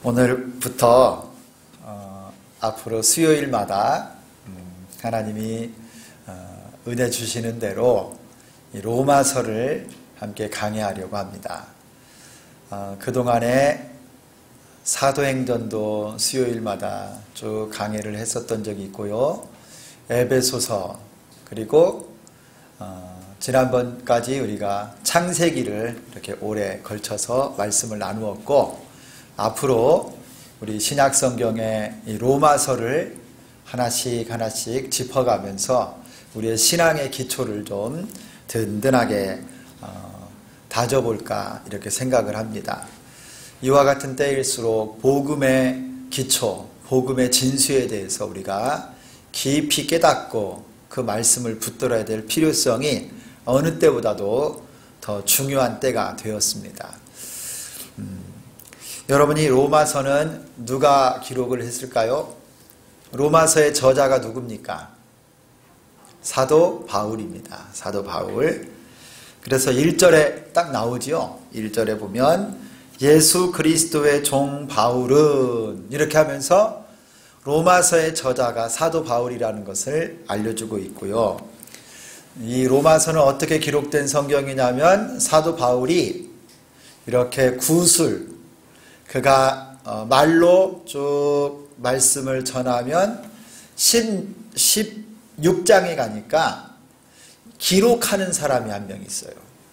오늘부터 앞으로 수요일마다 하나님이 은혜 주시는 대로 이 로마서를 함께 강의하려고 합니다. 그동안에 사도행전도 수요일마다 쭉 강의를 했었던 적이 있고요. 에베소서, 그리고 지난번까지 우리가 창세기를 이렇게 오래 걸쳐서 말씀을 나누었고, 앞으로 우리 신약성경의 이 로마서를 하나씩 짚어가면서 우리의 신앙의 기초를 좀 든든하게 다져볼까 이렇게 생각을 합니다. 이와 같은 때일수록 복음의 기초, 복음의 진수에 대해서 우리가 깊이 깨닫고 그 말씀을 붙들어야 될 필요성이 어느 때보다도 더 중요한 때가 되었습니다. 여러분이 로마서는 누가 기록을 했을까요? 로마서의 저자가 누굽니까? 사도 바울입니다. 사도 바울. 그래서 1절에 딱 나오지요. 1절에 보면 예수 그리스도의 종 바울은, 이렇게 하면서 로마서의 저자가 사도 바울이라는 것을 알려주고 있고요. 이 로마서는 어떻게 기록된 성경이냐면, 사도 바울이 이렇게 구술, 그가 말로 쭉 말씀을 전하면 16장에 가니까 기록하는 사람이 한 명 있어요.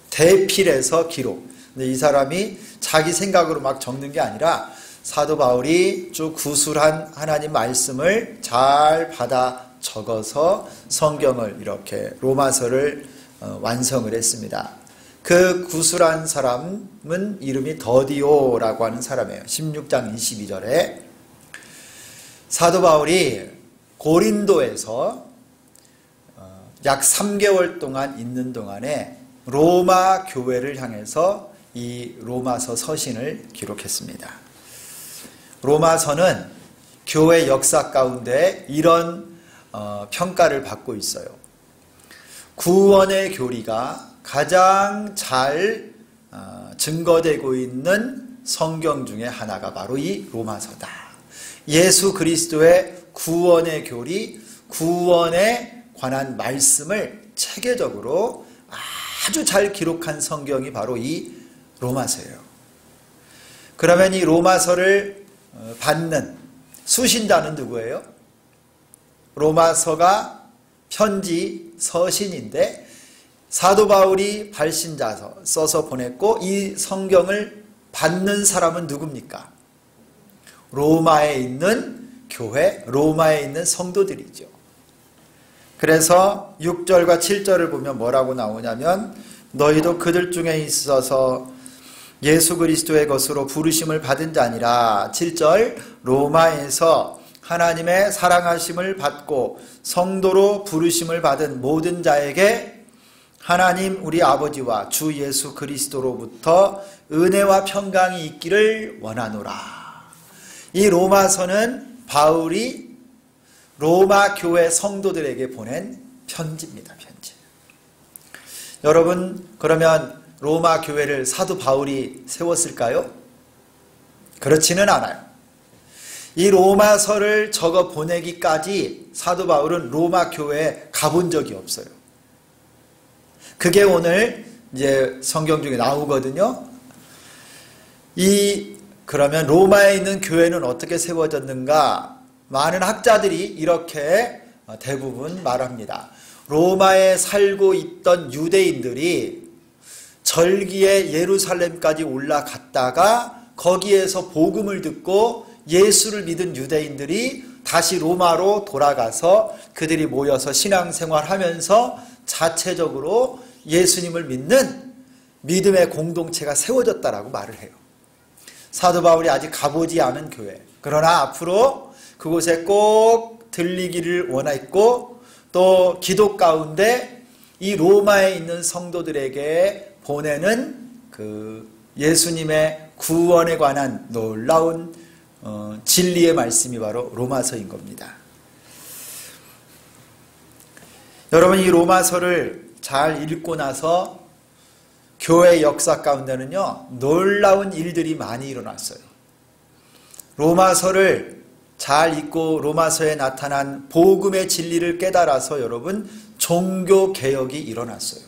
대필해서 기록. 근데 이 사람이 자기 생각으로 막 적는 게 아니라 사도 바울이 쭉 구술한 하나님 말씀을 잘 받아 적어서 성경을, 이렇게 로마서를 완성을 했습니다. 그 구술한 사람은 이름이 더디오라고 하는 사람이에요. 16장 22절에 사도 바울이 고린도에서 약 3개월 동안 있는 동안에 로마 교회를 향해서 이 로마서 서신을 기록했습니다. 로마서는 교회 역사 가운데 이런 평가를 받고 있어요. 구원의 교리가 가장 잘 증거되고 있는 성경 중에 하나가 바로 이 로마서다. 예수 그리스도의 구원의 교리, 구원에 관한 말씀을 체계적으로 아주 잘 기록한 성경이 바로 이 로마서예요. 그러면 이 로마서를 받는 수신자는 누구예요? 로마서가 편지 서신인데 사도 바울이 발신자서 써서 보냈고, 이 성경을 받는 사람은 누굽니까? 로마에 있는 교회, 로마에 있는 성도들이죠. 그래서 6절과 7절을 보면 뭐라고 나오냐면, 너희도 그들 중에 있어서 예수 그리스도의 것으로 부르심을 받은 자니라. 7절, 로마에서 하나님의 사랑하심을 받고 성도로 부르심을 받은 모든 자에게 하나님 우리 아버지와 주 예수 그리스도로부터 은혜와 평강이 있기를 원하노라. 이 로마서는 바울이 로마 교회 성도들에게 보낸 편지입니다. 편지. 여러분, 그러면 로마 교회를 사도 바울이 세웠을까요? 그렇지는 않아요. 이 로마서를 적어 보내기까지 사도 바울은 로마 교회에 가본 적이 없어요. 그게 오늘 이제 성경 중에 나오거든요. 그러면 로마에 있는 교회는 어떻게 세워졌는가? 많은 학자들이 이렇게 대부분 말합니다. 로마에 살고 있던 유대인들이 절기에 예루살렘까지 올라갔다가 거기에서 복음을 듣고 예수를 믿은 유대인들이 다시 로마로 돌아가서 그들이 모여서 신앙생활하면서 자체적으로 예수님을 믿는 믿음의 공동체가 세워졌다라고 말을 해요. 사도 바울이 아직 가보지 않은 교회, 그러나 앞으로 그곳에 꼭 들리기를 원했고, 또 기도 가운데 이 로마에 있는 성도들에게 보내는 그 예수님의 구원에 관한 놀라운 진리의 말씀이 바로 로마서인 겁니다. 여러분, 이 로마서를 잘 읽고 나서 교회 역사 가운데는요, 놀라운 일들이 많이 일어났어요. 로마서를 잘 읽고 로마서에 나타난 복음의 진리를 깨달아서 여러분 종교 개혁이 일어났어요.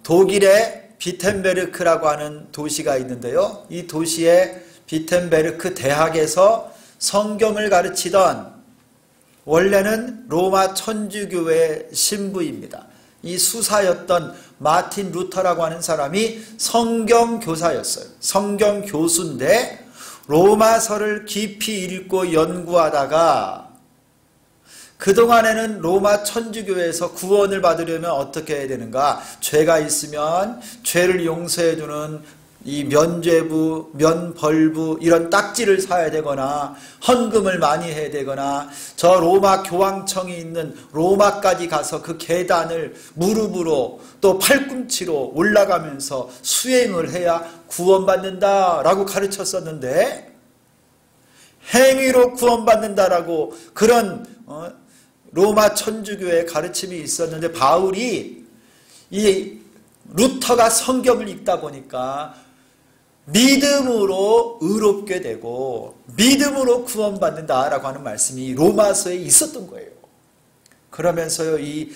독일의 비텐베르크라고 하는 도시가 있는데요. 이 도시의 비텐베르크 대학에서 성경을 가르치던 원래는 로마 천주교회 신부입니다. 이 수사였던 마틴 루터라고 하는 사람이 성경교사였어요. 성경교수인데 로마서를 깊이 읽고 연구하다가 그동안에는 로마 천주교회에서 구원을 받으려면 어떻게 해야 되는가? 죄가 있으면 죄를 용서해 주는 이 면죄부, 면벌부 이런 딱지를 사야 되거나 헌금을 많이 해야 되거나 저 로마 교황청이 있는 로마까지 가서 그 계단을 무릎으로 또 팔꿈치로 올라가면서 수행을 해야 구원받는다라고 가르쳤었는데 행위로 구원받는다라고 그런 로마 천주교의 가르침이 있었는데 바울이 이 루터가 성경을 읽다 보니까 믿음으로 의롭게 되고 믿음으로 구원받는다라고 하는 말씀이 로마서에 있었던 거예요. 그러면서요 이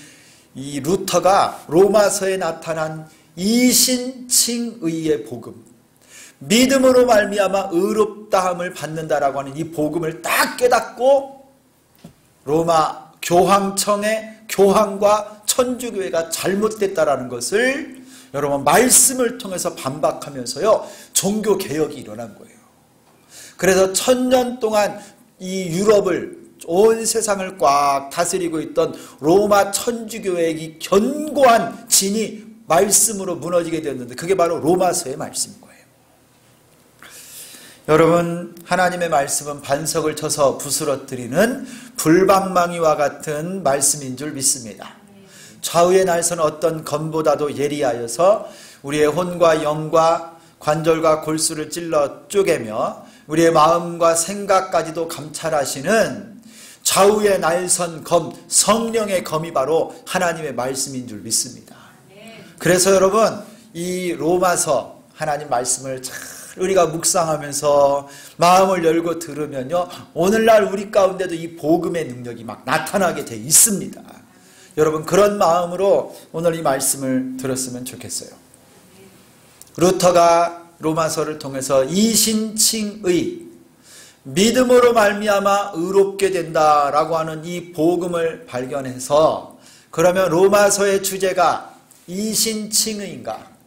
루터가 로마서에 나타난 이신칭의의 복음, 믿음으로 말미암아 의롭다함을 받는다라고 하는 이 복음을 딱 깨닫고 로마 교황청의 교황과 천주교회가 잘못됐다라는 것을 여러분 말씀을 통해서 반박하면서요 종교 개혁이 일어난 거예요. 그래서 1000년 동안 이 유럽을 온 세상을 꽉 다스리고 있던 로마 천주교회의 이 견고한 진이 말씀으로 무너지게 되었는데 그게 바로 로마서의 말씀인 거예요. 여러분 하나님의 말씀은 반석을 쳐서 부스러뜨리는 불방망이와 같은 말씀인 줄 믿습니다. 좌우의 날선 어떤 검보다도 예리하여서 우리의 혼과 영과 관절과 골수를 찔러 쪼개며 우리의 마음과 생각까지도 감찰하시는 좌우의 날선 검, 성령의 검이 바로 하나님의 말씀인 줄 믿습니다. 그래서 여러분 이 로마서 하나님 말씀을 잘 우리가 묵상하면서 마음을 열고 들으면요 오늘날 우리 가운데도 이 복음의 능력이 막 나타나게 돼 있습니다. 여러분 그런 마음으로 오늘 이 말씀을 들었으면 좋겠어요. 루터가 로마서를 통해서 이신칭의 믿음으로 말미암아 의롭게 된다라고 하는 이 복음을 발견해서 그러면 로마서의 주제가 이신칭의인가?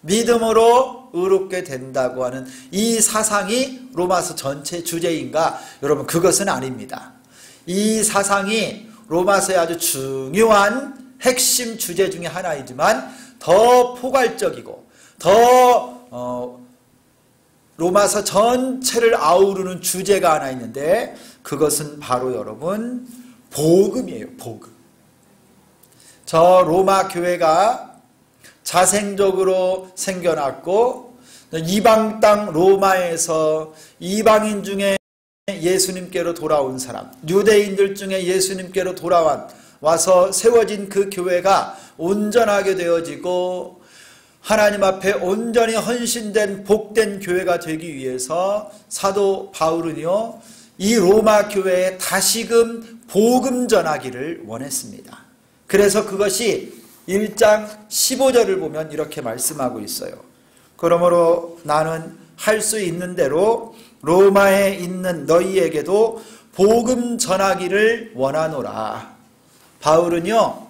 믿음으로 의롭게 된다고 하는 이 사상이 로마서 전체 주제인가? 여러분 그것은 아닙니다. 이 사상이 로마서의 아주 중요한 핵심 주제 중에 하나이지만 더 포괄적이고 더 로마서 전체를 아우르는 주제가 하나 있는데 그것은 바로 여러분 복음이에요. 복음. 저 로마 교회가 자생적으로 생겨났고 이방 땅 로마에서 이방인 중에 예수님께로 돌아온 사람, 유대인들 중에 예수님께로 돌아와서 세워진 그 교회가 온전하게 되어지고 하나님 앞에 온전히 헌신된 복된 교회가 되기 위해서 사도 바울은요 이 로마 교회에 다시금 복음 전하기를 원했습니다. 그래서 그것이 1장 15절을 보면 이렇게 말씀하고 있어요. 그러므로 나는 할 수 있는 대로 로마에 있는 너희에게도 복음 전하기를 원하노라. 바울은요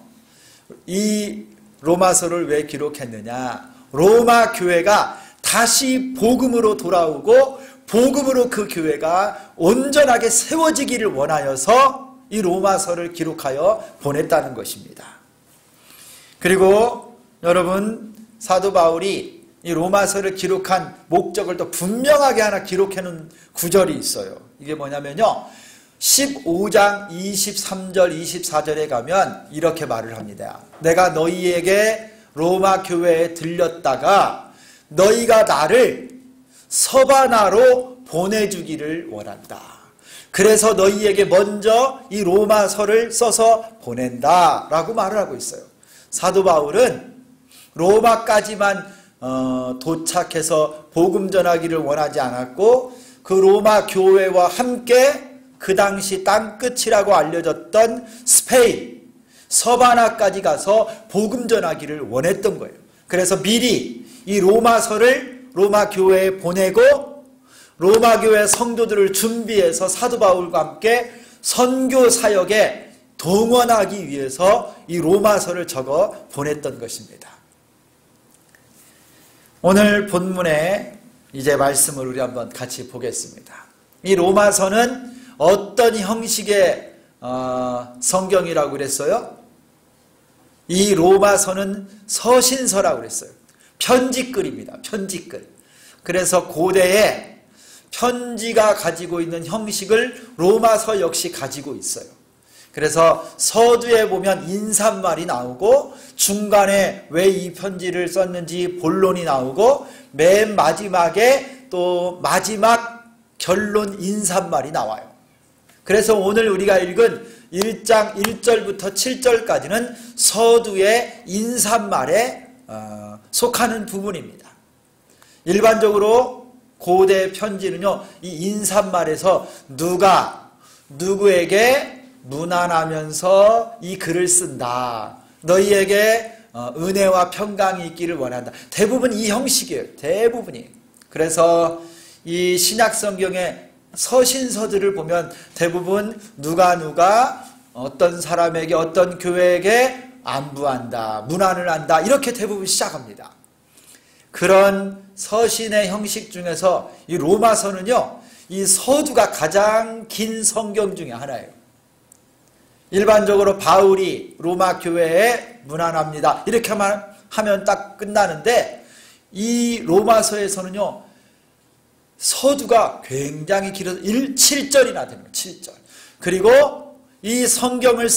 이 로마서를 왜 기록했느냐, 로마 교회가 다시 복음으로 돌아오고 복음으로 그 교회가 온전하게 세워지기를 원하여서 이 로마서를 기록하여 보냈다는 것입니다. 그리고 여러분 사도 바울이 이 로마서를 기록한 목적을 더 분명하게 하나 기록해놓은 구절이 있어요. 이게 뭐냐면요 15장 23절 24절에 가면 이렇게 말을 합니다. 내가 너희에게 로마 교회에 들렸다가 너희가 나를 서바나로 보내주기를 원한다. 그래서 너희에게 먼저 이 로마서를 써서 보낸다 라고 말을 하고 있어요. 사도 바울은 로마까지만 도착해서 복음 전하기를 원하지 않았고 그 로마 교회와 함께 그 당시 땅끝이라고 알려졌던 스페인, 서바나까지 가서 복음 전하기를 원했던 거예요. 그래서 미리 이 로마서를 로마 교회에 보내고 로마 교회 성도들을 준비해서 사도 바울과 함께 선교 사역에 동원하기 위해서 이 로마서를 적어 보냈던 것입니다. 오늘 본문에 이제 말씀을 우리 한번 같이 보겠습니다. 이 로마서는 어떤 형식의 성경이라고 그랬어요? 이 로마서는 서신서라고 그랬어요. 편지글입니다. 편지글. 그래서 고대에 편지가 가지고 있는 형식을 로마서 역시 가지고 있어요. 그래서 서두에 보면 인사말이 나오고 중간에 왜 이 편지를 썼는지 본론이 나오고 맨 마지막에 또 마지막 결론 인사말이 나와요. 그래서 오늘 우리가 읽은 1장 1절부터 7절까지는 서두의 인사말에 속하는 부분입니다. 일반적으로 고대 편지는요, 이 인사말에서 누가 누구에게 무난하면서 이 글을 쓴다. 너희에게 은혜와 평강이 있기를 원한다. 대부분 이 형식이에요. 대부분이. 그래서 이 신약성경의 서신서들을 보면 대부분 누가 어떤 사람에게 어떤 교회에게 안부한다. 문안을 한다. 이렇게 대부분 시작합니다. 그런 서신의 형식 중에서 이 로마서는요, 이 서두가 가장 긴 성경 중에 하나예요. 일반적으로 바울이 로마 교회에 문안합니다. 이렇게 하면 딱 끝나는데 이 로마서에서는요, 서두가 굉장히 길어서 7절이나 됩니다. 7절. 그리고 이 성경을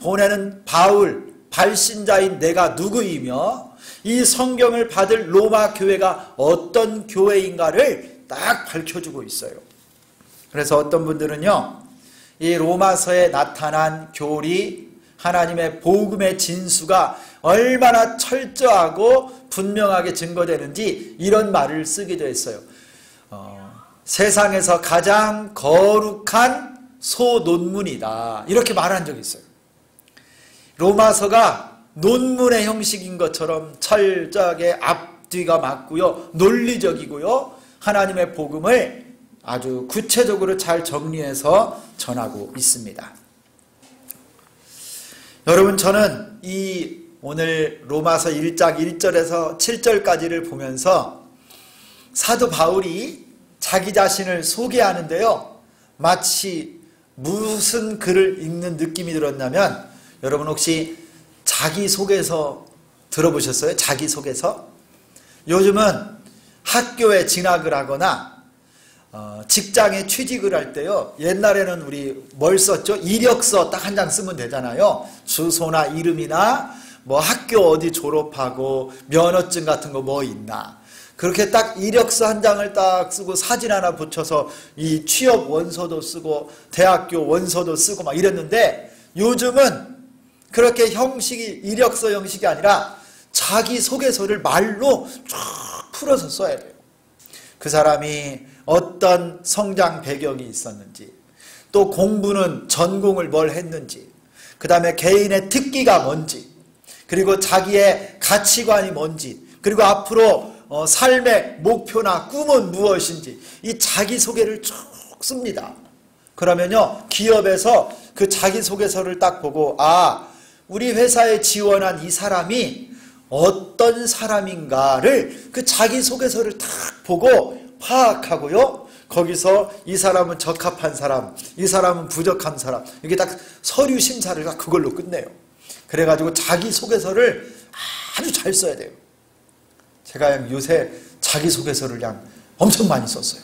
보내는 바울, 발신자인 내가 누구이며 이 성경을 받을 로마 교회가 어떤 교회인가를 딱 밝혀주고 있어요. 그래서 어떤 분들은요, 이 로마서에 나타난 교리, 하나님의 복음의 진수가 얼마나 철저하고 분명하게 증거되는지 이런 말을 쓰기도 했어요. 세상에서 가장 거룩한 소논문이다. 이렇게 말한 적이 있어요. 로마서가 논문의 형식인 것처럼 철저하게 앞뒤가 맞고요. 논리적이고요. 하나님의 복음을 아주 구체적으로 잘 정리해서 전하고 있습니다. 여러분, 저는 이 오늘 로마서 1장 1절에서 7절까지를 보면서 사도 바울이 자기 자신을 소개하는데요, 마치 무슨 글을 읽는 느낌이 들었냐면, 여러분 혹시 자기소개서 들어보셨어요? 자기소개서? 요즘은 학교에 진학을 하거나 직장에 취직을 할 때요, 옛날에는 우리 뭘 썼죠? 이력서 딱 한 장 쓰면 되잖아요. 주소나 이름이나 뭐 학교 어디 졸업하고 면허증 같은 거 뭐 있나, 그렇게 딱 이력서 한 장을 딱 쓰고 사진 하나 붙여서 이 취업 원서도 쓰고 대학교 원서도 쓰고 막 이랬는데, 요즘은 그렇게 형식이 이력서 형식이 아니라 자기소개서를 말로 쫙 풀어서 써야 돼요. 그 사람이 어떤 성장 배경이 있었는지, 또 공부는 전공을 뭘 했는지, 그 다음에 개인의 특기가 뭔지, 그리고 자기의 가치관이 뭔지, 그리고 앞으로 삶의 목표나 꿈은 무엇인지, 이 자기소개를 쭉 씁니다. 그러면요, 기업에서 그 자기소개서를 딱 보고, 아, 우리 회사에 지원한 이 사람이 어떤 사람인가를 그 자기소개서를 딱 보고 파악하고요, 거기서 이 사람은 적합한 사람, 이 사람은 부족한 사람, 이게 딱 서류 심사를 그걸로 끝내요. 그래가지고 자기소개서를 아주 잘 써야 돼요. 제가 요새 자기소개서를 그냥 엄청 많이 썼어요.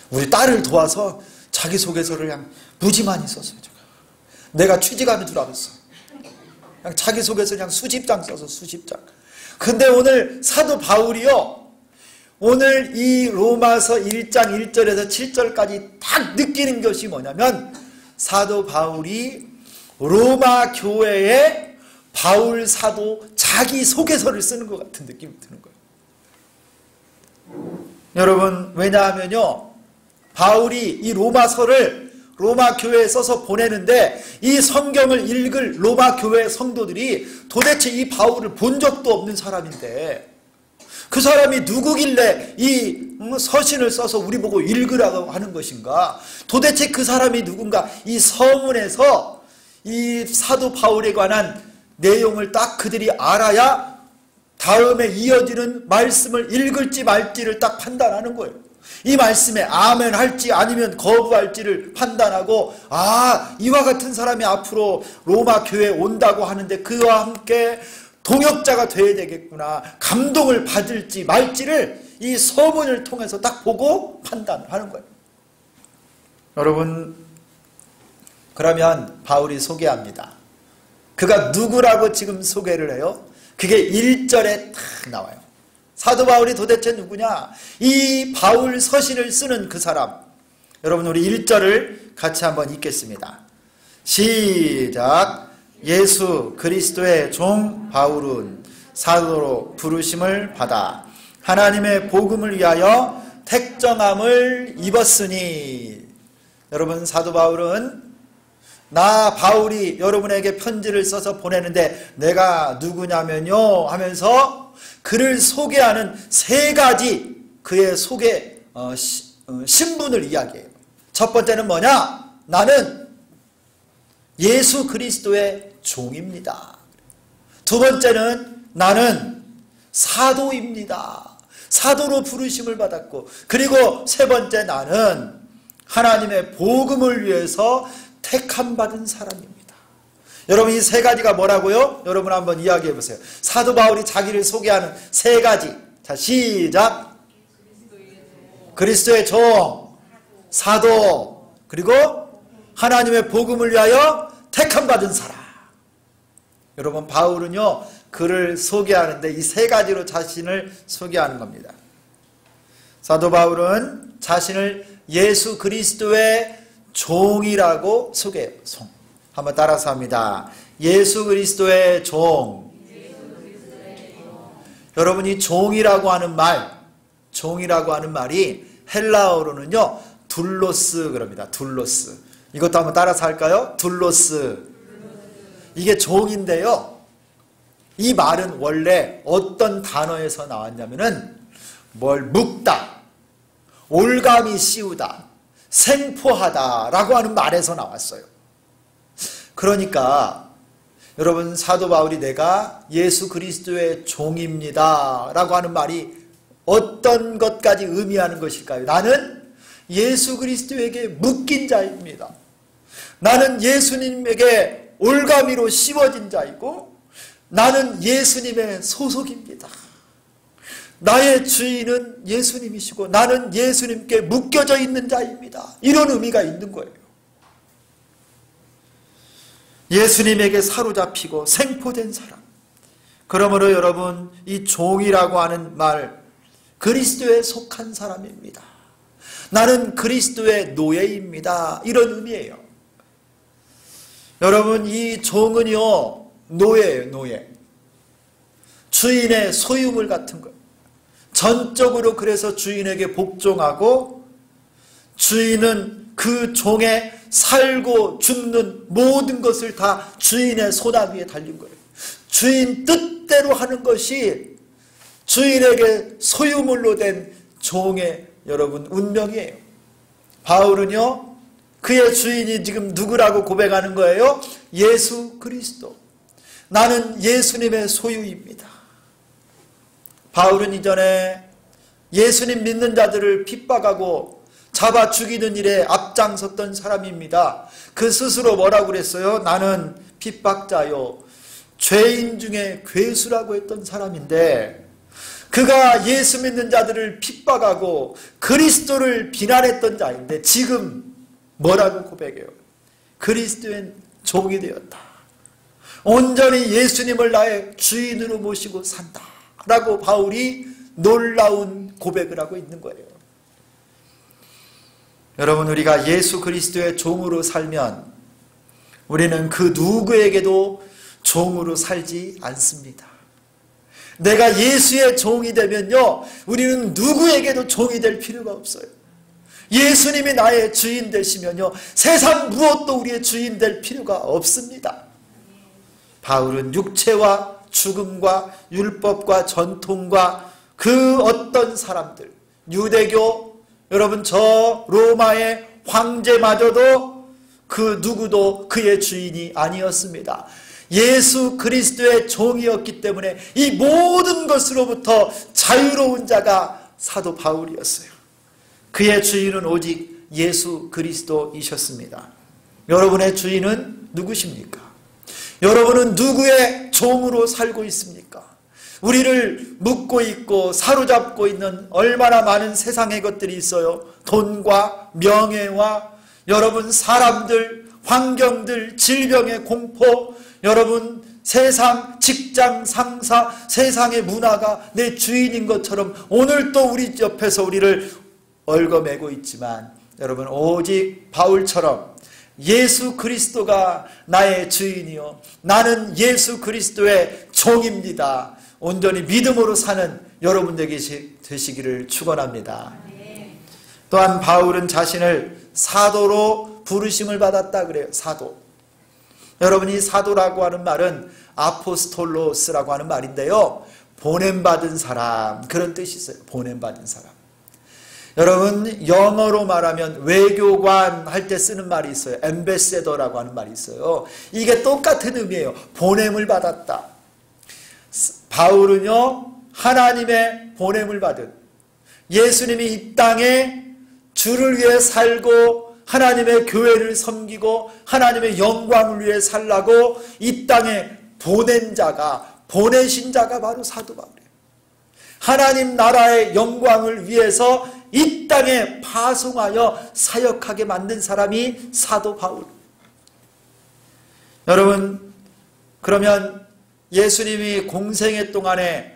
우리 딸을 도와서 자기소개서를 그냥 무지 많이 썼어요. 제가. 내가 취직하는 줄 알았어. 그냥 자기소개서 그냥 수십장 써서 수십장. 근데 오늘 사도 바울이요, 오늘 이 로마서 1장 1절에서 7절까지 딱 느끼는 것이 뭐냐면, 사도 바울이 로마 교회에 바울 사도 자기 소개서를 쓰는 것 같은 느낌이 드는 거예요. 여러분, 왜냐하면요, 바울이 이 로마서를 로마 교회에 써서 보내는데 이 성경을 읽을 로마 교회 성도들이 도대체 이 바울을 본 적도 없는 사람인데 그 사람이 누구길래 이 서신을 써서 우리 보고 읽으라고 하는 것인가? 도대체 그 사람이 누군가? 이 서문에서 이 사도 바울에 관한 내용을 딱 그들이 알아야 다음에 이어지는 말씀을 읽을지 말지를 딱 판단하는 거예요. 이 말씀에 아멘 할지 아니면 거부할지를 판단하고, 아, 이와 같은 사람이 앞으로 로마 교회에 온다고 하는데 그와 함께 동역자가 되어야 되겠구나, 감동을 받을지 말지를 이 서문을 통해서 딱 보고 판단하는 거예요. 여러분, 그러면 바울이 소개합니다. 그가 누구라고 지금 소개를 해요? 그게 1절에 딱 나와요. 사도 바울이 도대체 누구냐? 이 바울 서신을 쓰는 그 사람. 여러분, 우리 1절을 같이 한번 읽겠습니다. 시작. 예수 그리스도의 종 바울은 사도로 부르심을 받아 하나님의 복음을 위하여 택정함을 입었으니. 여러분, 사도 바울은 나 바울이 여러분에게 편지를 써서 보내는데 내가 누구냐면요 하면서 그를 소개하는 세 가지 그의 소개 신분을 이야기해요. 첫 번째는 뭐냐? 나는 예수 그리스도의 종입니다. 두 번째는 나는 사도입니다. 사도로 부르심을 받았고, 그리고 세 번째 나는 하나님의 복음을 위해서 택함 받은 사람입니다. 여러분, 이 세 가지가 뭐라고요? 여러분 한번 이야기해 보세요. 사도 바울이 자기를 소개하는 세 가지. 자, 시작. 그리스도의 종, 사도, 그리고 하나님의 복음을 위하여 택함 받은 사람. 여러분, 바울은요, 그를 소개하는데 이 세 가지로 자신을 소개하는 겁니다. 사도 바울은 자신을 예수 그리스도의 종이라고 소개해요. 한번 따라서 합니다. 예수 그리스도의 종. 여러분, 이 종이라고 하는 말이 헬라어로는요, 둘로스 그럽니다. 둘로스. 이것도 한번 따라서 할까요? 둘로스. 이게 종인데요, 이 말은 원래 어떤 단어에서 나왔냐면은 묶다, 올가미 씌우다, 생포하다 라고 하는 말에서 나왔어요. 그러니까 여러분, 사도 바울이 내가 예수 그리스도의 종입니다 라고 하는 말이 어떤 것까지 의미하는 것일까요? 나는 예수 그리스도에게 묶인 자입니다. 나는 예수님에게 올가미로 씌워진 자이고 나는 예수님의 소속입니다. 나의 주인은 예수님이시고 나는 예수님께 묶여져 있는 자입니다. 이런 의미가 있는 거예요. 예수님에게 사로잡히고 생포된 사람. 그러므로 여러분, 이 종이라고 하는 말, 그리스도에 속한 사람입니다. 나는 그리스도의 노예입니다. 이런 의미예요. 여러분, 이 종은요, 노예예요, 노예. 주인의 소유물 같은 거예요. 전적으로 그래서 주인에게 복종하고 주인은 그 종의 살고 죽는 모든 것을 다 주인의 손안 위에 달린 거예요. 주인 뜻대로 하는 것이 주인에게 소유물로 된 종의 여러분 운명이에요. 바울은요, 그의 주인이 지금 누구라고 고백하는 거예요? 예수 그리스도. 나는 예수님의 소유입니다. 바울은 이전에 예수님 믿는 자들을 핍박하고 잡아 죽이는 일에 앞장섰던 사람입니다. 그 스스로 뭐라고 그랬어요? 나는 핍박자요, 죄인 중에 괴수라고 했던 사람인데, 그가 예수 믿는 자들을 핍박하고 그리스도를 비난했던 자인데 지금 뭐라고 고백해요? 그리스도의 종이 되었다. 온전히 예수님을 나의 주인으로 모시고 산다 라고 바울이 놀라운 고백을 하고 있는 거예요. 여러분, 우리가 예수 그리스도의 종으로 살면 우리는 그 누구에게도 종으로 살지 않습니다. 내가 예수의 종이 되면요, 우리는 누구에게도 종이 될 필요가 없어요. 예수님이 나의 주인 되시면요, 세상 무엇도 우리의 주인 될 필요가 없습니다. 바울은 육체와 죽음과 율법과 전통과 그 어떤 사람들, 유대교, 여러분 저 로마의 황제마저도 그 누구도 그의 주인이 아니었습니다. 예수 그리스도의 종이었기 때문에 이 모든 것으로부터 자유로운 자가 사도 바울이었어요. 그의 주인은 오직 예수 그리스도이셨습니다. 여러분의 주인은 누구십니까? 여러분은 누구의 종으로 살고 있습니까? 우리를 묶고 있고 사로잡고 있는 얼마나 많은 세상의 것들이 있어요. 돈과 명예와 여러분 사람들, 환경들, 질병의 공포, 여러분 세상, 직장, 상사, 세상의 문화가 내 주인인 것처럼 오늘 또 우리 옆에서 우리를 얽어매고 있지만 여러분 오직 바울처럼 예수 그리스도가 나의 주인이요 나는 예수 그리스도의 종입니다. 온전히 믿음으로 사는 여러분 되시기를 축원합니다. 또한 바울은 자신을 사도로 부르심을 받았다 그래요. 사도. 여러분이 사도라고 하는 말은 아포스톨로스라고 하는 말인데요. 보냄받은 사람 그런 뜻이 있어요. 보냄받은 사람. 여러분 영어로 말하면 외교관 할 때 쓰는 말이 있어요. 엠베세더라고 하는 말이 있어요. 이게 똑같은 의미예요. 보냄을 받았다. 바울은요 하나님의 보냄을 받은 예수님이 이 땅에 주를 위해 살고 하나님의 교회를 섬기고 하나님의 영광을 위해 살라고 이 땅에 보낸 자가 보내신 자가 바로 사도 바울이에요. 하나님 나라의 영광을 위해서 이 땅에 파송하여 사역하게 만든 사람이 사도 바울. 여러분 그러면 예수님이 공생애 동안에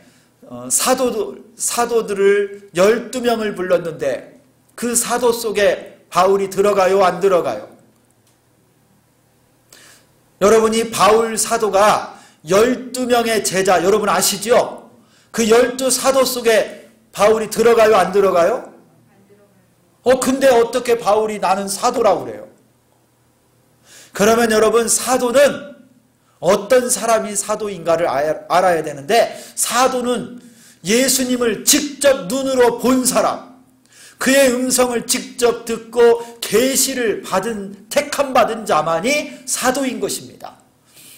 사도들을 12명을 불렀는데 그 사도 속에 바울이 들어가요? 안 들어가요? 여러분이 바울 사도가 12명의 제자 여러분 아시죠? 그 12사도 속에 바울이 들어가요? 안 들어가요? 근데 어떻게 바울이 나는 사도라고 그래요? 그러면 여러분 사도는 어떤 사람이 사도인가를 알아야 되는데 사도는 예수님을 직접 눈으로 본 사람, 그의 음성을 직접 듣고 계시를 받은 택함받은 자만이 사도인 것입니다.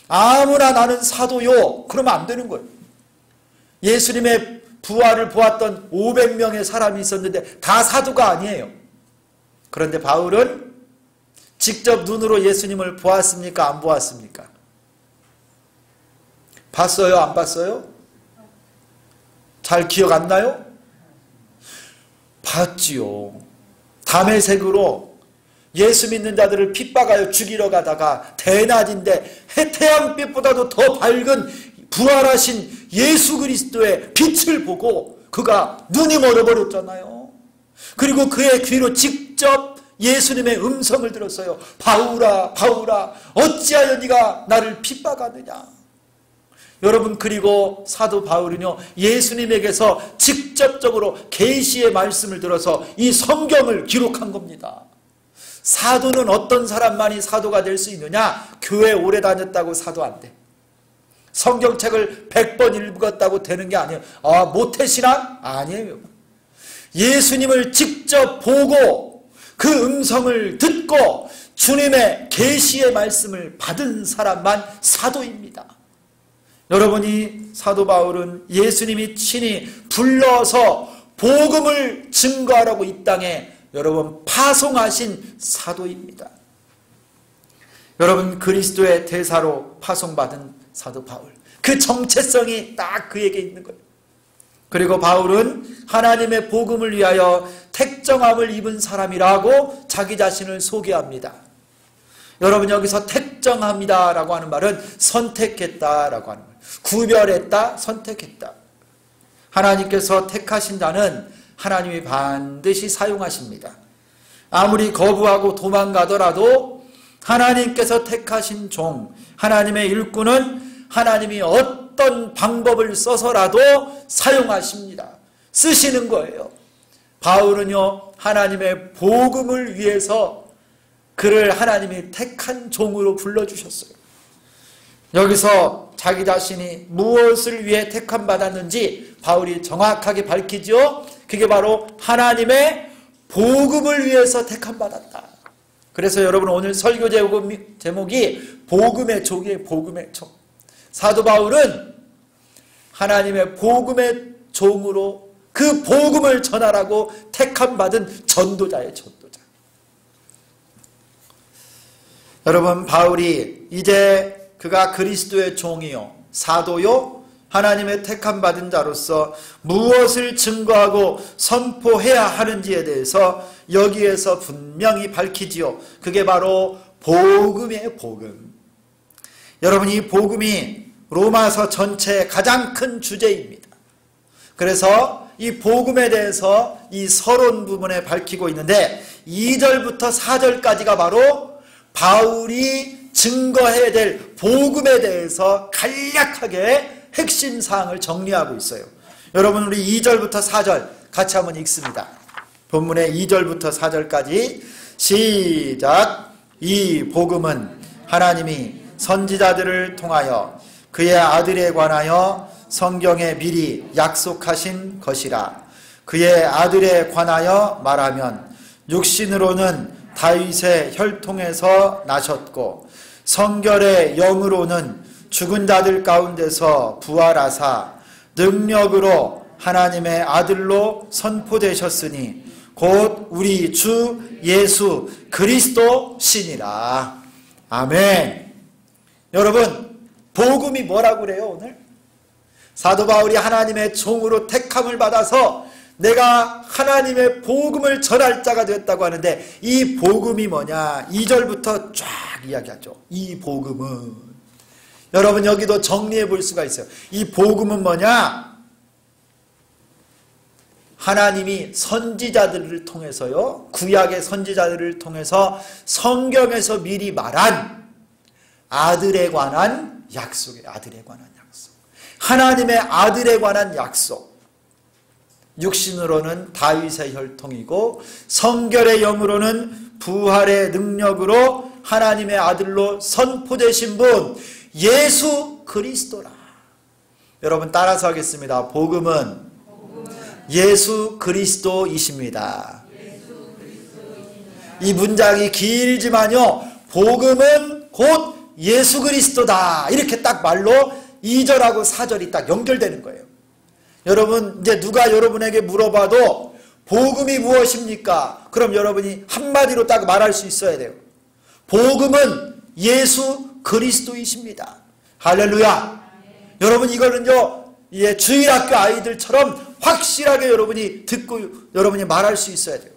아무나 나는 사도요 그러면 안 되는 거예요. 예수님의 부활을 보았던 500명의 사람이 있었는데 다 사도가 아니에요. 그런데 바울은 직접 눈으로 예수님을 보았습니까? 안 보았습니까? 봤어요? 안 봤어요? 잘 기억 안 나요? 봤지요. 다메섹으로 예수 믿는 자들을 핍박하여 죽이러 가다가 대낮인데 태양빛보다도 더 밝은 부활하신 예수 그리스도의 빛을 보고 그가 눈이 멀어버렸잖아요. 그리고 그의 귀로 직접 예수님의 음성을 들었어요. 바울아 바울아 어찌하여 네가 나를 핍박하느냐. 여러분 그리고 사도 바울은요 예수님에게서 직접적으로 계시의 말씀을 들어서 이 성경을 기록한 겁니다. 사도는 어떤 사람만이 사도가 될 수 있느냐? 교회 오래 다녔다고 사도 안 돼. 성경책을 100번 읽었다고 되는 게 아니에요. 모태신앙? 아니에요. 예수님을 직접 보고 그 음성을 듣고 주님의 계시의 말씀을 받은 사람만 사도입니다. 여러분이 사도 바울은 예수님이 친히 불러서 복음을 증거하라고 이 땅에 여러분 파송하신 사도입니다. 여러분 그리스도의 대사로 파송받은 사도 바울. 그 정체성이 딱 그에게 있는 거예요. 그리고 바울은 하나님의 복음을 위하여 택정함을 입은 사람이라고 자기 자신을 소개합니다. 여러분 여기서 택정합니다라고 하는 말은 선택했다라고 하는 거예요. 구별했다, 선택했다. 하나님께서 택하신 자는 하나님이 반드시 사용하십니다. 아무리 거부하고 도망가더라도 하나님께서 택하신 종, 하나님의 일꾼은 하나님이 어떤 방법을 써서라도 사용하십니다. 쓰시는 거예요. 바울은요, 하나님의 복음을 위해서 그를 하나님이 택한 종으로 불러주셨어요. 여기서 자기 자신이 무엇을 위해 택함 받았는지 바울이 정확하게 밝히죠. 그게 바로 하나님의 복음을 위해서 택함 받았다. 그래서 여러분 오늘 설교 제목이 복음의 족이에요. 복음의 족. 사도 바울은 하나님의 복음의 종으로 그 복음을 전하라고 택함 받은 전도자예요. 전도자. 여러분, 바울이 이제 그가 그리스도의 종이요 사도요 하나님의 택함 받은 자로서 무엇을 증거하고 선포해야 하는지에 대해서 여기에서 분명히 밝히지요. 그게 바로 복음이에요. 복음. 여러분, 이 복음이 로마서 전체의 가장 큰 주제입니다. 그래서 이 복음에 대해서 이 서론 부분에 밝히고 있는데 2절부터 4절까지가 바로 바울이 증거해야 될 복음에 대해서 간략하게 핵심 사항을 정리하고 있어요. 여러분, 우리 2절부터 4절 같이 한번 읽습니다. 본문의 2절부터 4절까지 시작. 이 복음은 하나님이 선지자들을 통하여 그의 아들에 관하여 성경에 미리 약속하신 것이라. 그의 아들에 관하여 말하면 육신으로는 다윗의 혈통에서 나셨고 성결의 영으로는 죽은 자들 가운데서 부활하사 능력으로 하나님의 아들로 선포되셨으니 곧 우리 주 예수 그리스도시니라. 아멘. 여러분, 복음이 뭐라고 그래요 오늘? 사도 바울이 하나님의 종으로 택함을 받아서 내가 하나님의 복음을 전할 자가 되었다고 하는데 이 복음이 뭐냐? 2절부터 쫙 이야기하죠. 이 복음은, 여러분 여기도 정리해 볼 수가 있어요. 이 복음은 뭐냐? 하나님이 선지자들을 통해서요, 구약의 선지자들을 통해서 성경에서 미리 말한 아들에 관한 약속이에요. 아들에 관한 약속. 하나님의 아들에 관한 약속. 육신으로는 다윗의 혈통이고 성결의 영으로는 부활의 능력으로 하나님의 아들로 선포되신 분 예수 그리스도라. 여러분 따라서 하겠습니다. 복음은 예수 그리스도이십니다. 이 문장이 길지만요, 복음은 곧 예수 그리스도다, 이렇게 딱 말로 2절하고 4절이 딱 연결되는 거예요. 여러분, 이제 누가 여러분에게 물어봐도 복음이 무엇입니까? 그럼 여러분이 한마디로 딱 말할 수 있어야 돼요. 복음은 예수 그리스도이십니다. 할렐루야. 여러분, 이거는요, 주일학교 아이들처럼 확실하게 여러분이 듣고 여러분이 말할 수 있어야 돼요.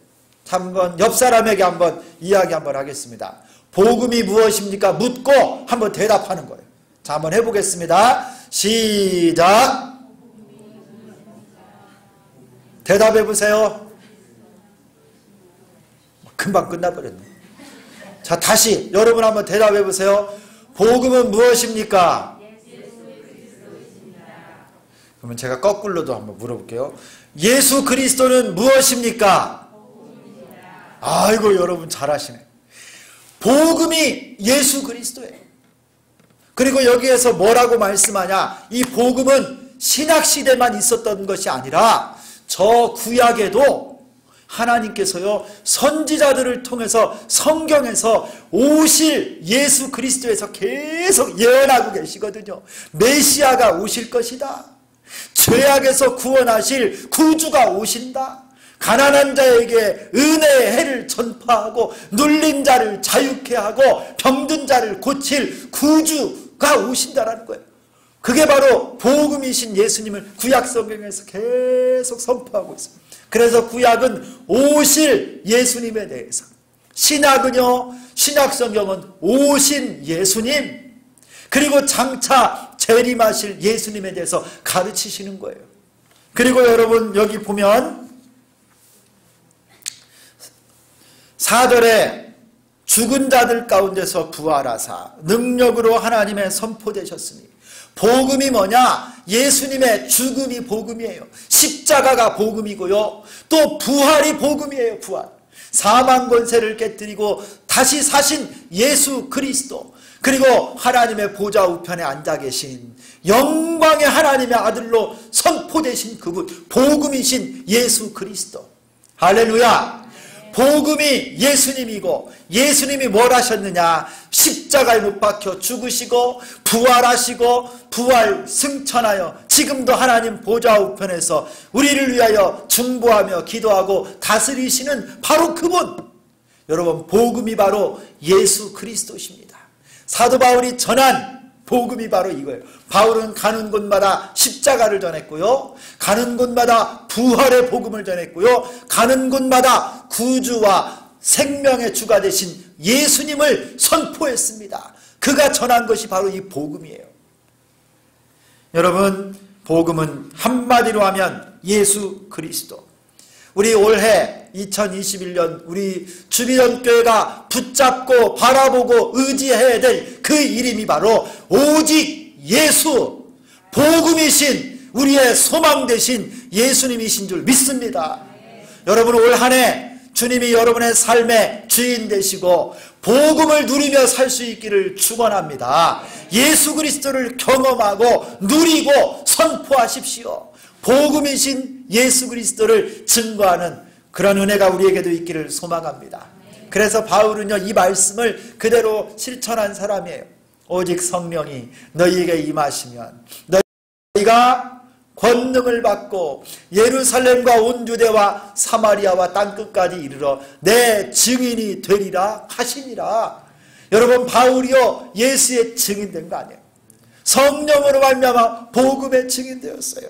한번 옆 사람에게 한번 이야기 한번 하겠습니다. 복음이 무엇입니까? 묻고 한번 대답하는 거예요. 자, 한번 해보겠습니다. 시작. 대답해 보세요. 금방 끝나버렸네. 자, 다시 여러분 한번 대답해 보세요. 복음은 무엇입니까? 그러면 제가 거꾸로도 한번 물어볼게요. 예수 그리스도는 무엇입니까? 아이고, 여러분 잘하시네. 복음이 예수 그리스도예요. 그리고 여기에서 뭐라고 말씀하냐? 이 복음은 신약시대만 있었던 것이 아니라 저 구약에도 하나님께서요, 선지자들을 통해서 성경에서 오실 예수 그리스도에서 계속 예언하고 계시거든요. 메시아가 오실 것이다. 죄악에서 구원하실 구주가 오신다. 가난한 자에게 은혜의 해를 전파하고 눌린 자를 자유케 하고 병든 자를 고칠 구주가 오신다라는 거예요. 그게 바로 복음이신 예수님을 구약 성경에서 계속 선포하고 있습니다. 그래서 구약은 오실 예수님에 대해서, 신약은요, 신약 성경은 오신 예수님, 그리고 장차 재림하실 예수님에 대해서 가르치시는 거예요. 그리고 여러분 여기 보면 4절에 죽은 자들 가운데서 부활하사 능력으로 하나님의 선포되셨으니 복음이 뭐냐? 예수님의 죽음이 복음이에요. 십자가가 복음이고요. 또 부활이 복음이에요. 부활. 사망 권세를 깨뜨리고 다시 사신 예수 그리스도, 그리고 하나님의 보좌 우편에 앉아 계신 영광의 하나님의 아들로 선포되신 그분, 복음이신 예수 그리스도. 할렐루야. 복음이 예수님이고, 예수님이 뭘 하셨느냐? 십자가에 못 박혀 죽으시고 부활하시고 부활 승천하여 지금도 하나님 보좌 우편에서 우리를 위하여 중보하며 기도하고 다스리시는 바로 그분. 여러분, 복음이 바로 예수 그리스도십니다. 사도 바울이 전한 복음이 바로 이거예요. 바울은 가는 곳마다 십자가를 전했고요, 가는 곳마다 부활의 복음을 전했고요, 가는 곳마다 구주와 생명의 주가 되신 예수님을 선포했습니다. 그가 전한 것이 바로 이 복음이에요. 여러분, 복음은 한마디로 하면 예수 그리스도. 우리 올해 2021년 우리 주비전교회가 붙잡고 바라보고 의지해야 될 그 이름이 바로 오직 예수, 복음이신 우리의 소망 되신 예수님이신 줄 믿습니다. 여러분, 올 한 해 주님이 여러분의 삶의 주인 되시고 복음을 누리며 살 수 있기를 축원합니다. 예수 그리스도를 경험하고 누리고 선포하십시오. 복음이신 예수 그리스도를 증거하는 그런 은혜가 우리에게도 있기를 소망합니다. 그래서 바울은요, 이 말씀을 그대로 실천한 사람이에요. 오직 성령이 너희에게 임하시면 너희가 권능을 받고 예루살렘과 온 유대와 사마리아와 땅끝까지 이르러 내 증인이 되리라 하시니라. 여러분, 바울이요 예수의 증인된 거 아니에요. 성령으로 말미암아 복음의 증인되었어요.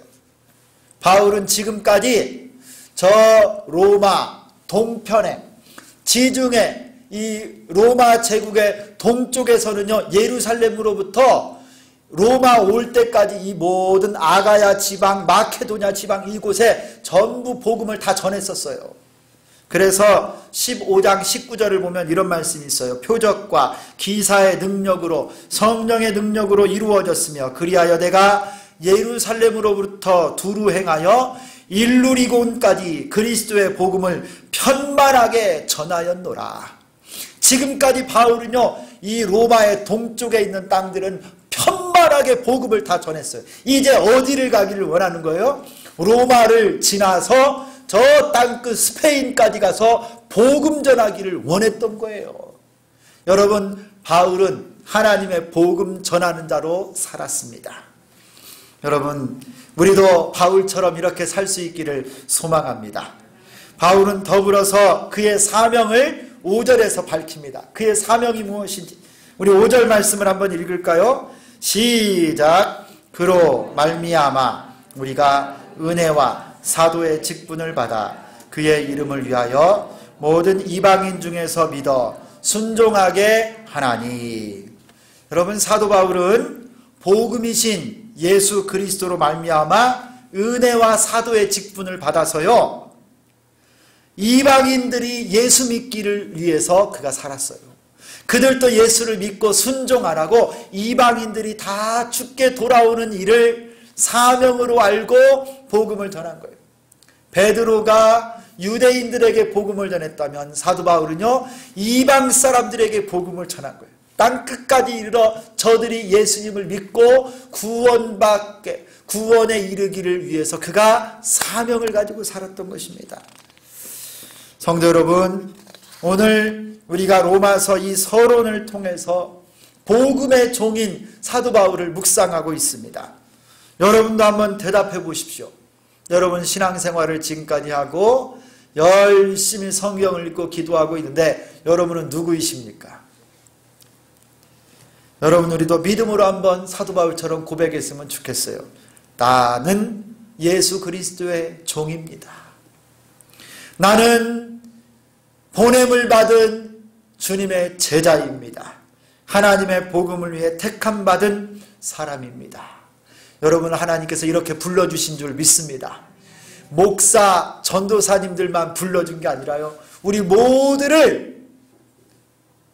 바울은 지금까지 저 로마 동편에, 지중해 이 로마 제국의 동쪽에서는요, 예루살렘으로부터 로마 올 때까지 이 모든 아가야 지방, 마케도냐 지방 이곳에 전부 복음을 다 전했었어요. 그래서 15장 19절을 보면 이런 말씀이 있어요. 표적과 기사의 능력으로, 성령의 능력으로 이루어졌으며 그리하여 내가 예루살렘으로부터 두루 행하여 일루리곤까지 그리스도의 복음을 편만하게 전하였노라. 지금까지 바울은요, 이 로마의 동쪽에 있는 땅들은 편만하게 복음을 다 전했어요. 이제 어디를 가기를 원하는 거예요? 로마를 지나서 저 땅끝 스페인까지 가서 복음 전하기를 원했던 거예요. 여러분, 바울은 하나님의 복음 전하는 자로 살았습니다. 여러분, 우리도 바울처럼 이렇게 살 수 있기를 소망합니다. 바울은 더불어서 그의 사명을 5절에서 밝힙니다. 그의 사명이 무엇인지 우리 5절 말씀을 한번 읽을까요? 시작. 그로 말미암아 우리가 은혜와 사도의 직분을 받아 그의 이름을 위하여 모든 이방인 중에서 믿어 순종하게 하나니. 여러분, 사도 바울은 복음이신 예수 그리스도로 말미암아 은혜와 사도의 직분을 받아서요, 이방인들이 예수 믿기를 위해서 그가 살았어요. 그들도 예수를 믿고 순종하라고 이방인들이 다 죽게 돌아오는 일을 사명으로 알고 복음을 전한 거예요. 베드로가 유대인들에게 복음을 전했다면 사도 바울은요, 이방 사람들에게 복음을 전한 거예요. 땅끝까지 이르러 저들이 예수님을 믿고 구원에 이르기를 위해서 그가 사명을 가지고 살았던 것입니다. 성도 여러분, 오늘 우리가 로마서 이 서론을 통해서 복음의 종인 사도 바울을 묵상하고 있습니다. 여러분도 한번 대답해 보십시오. 여러분, 신앙생활을 지금까지 하고 열심히 성경을 읽고 기도하고 있는데 여러분은 누구이십니까? 여러분, 우리도 믿음으로 한번 사도 바울처럼 고백했으면 좋겠어요. 나는 예수 그리스도의 종입니다. 나는 보냄을 받은 주님의 제자입니다. 하나님의 복음을 위해 택함받은 사람입니다. 여러분, 하나님께서 이렇게 불러주신 줄 믿습니다. 목사, 전도사님들만 불러준 게 아니라요, 우리 모두를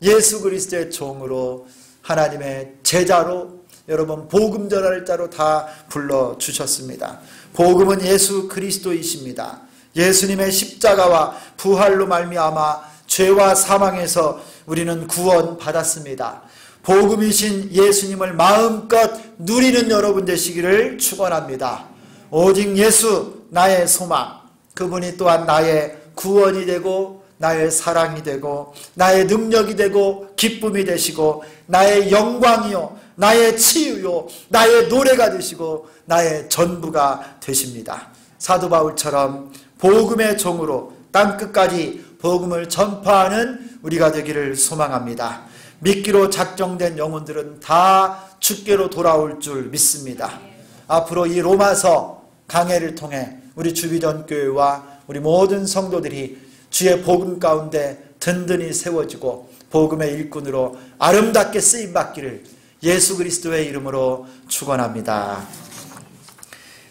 예수 그리스도의 종으로, 하나님의 제자로, 여러분 복음 전할 자로 다 불러주셨습니다. 복음은 예수 그리스도이십니다. 예수님의 십자가와 부활로 말미암아 죄와 사망에서 우리는 구원받았습니다. 복음이신 예수님을 마음껏 누리는 여러분 되시기를 축원합니다. 오직 예수 나의 소망, 그분이 또한 나의 구원이 되고 나의 사랑이 되고 나의 능력이 되고 기쁨이 되시고 나의 영광이요 나의 치유요 나의 노래가 되시고 나의 전부가 되십니다. 사도 바울처럼 복음의 종으로 땅끝까지 복음을 전파하는 우리가 되기를 소망합니다. 믿기로 작정된 영혼들은 다 주께로 돌아올 줄 믿습니다. 앞으로 이 로마서 강해를 통해 우리 주비전교회와 우리 모든 성도들이 주의 복음 가운데 든든히 세워지고 복음의 일꾼으로 아름답게 쓰임받기를 예수 그리스도의 이름으로 축원합니다.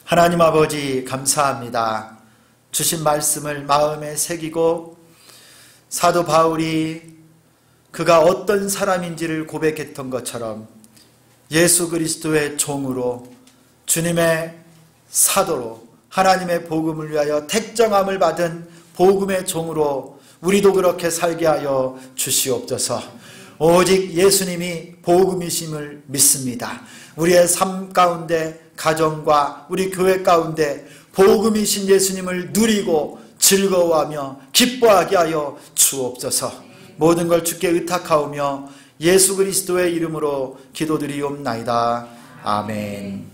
하나님 아버지 감사합니다. 주신 말씀을 마음에 새기고 사도 바울이 그가 어떤 사람인지를 고백했던 것처럼 예수 그리스도의 종으로 주님의 사도로 하나님의 복음을 위하여 택정함을 받은 복음의 종으로 우리도 그렇게 살게 하여 주시옵소서. 오직 예수님이 복음이심을 믿습니다. 우리의 삶 가운데 가정과 우리 교회 가운데 복음이신 예수님을 누리고 즐거워하며 기뻐하게 하여 주옵소서. 모든 걸 주께 의탁하오며 예수 그리스도의 이름으로 기도드리옵나이다. 아멘.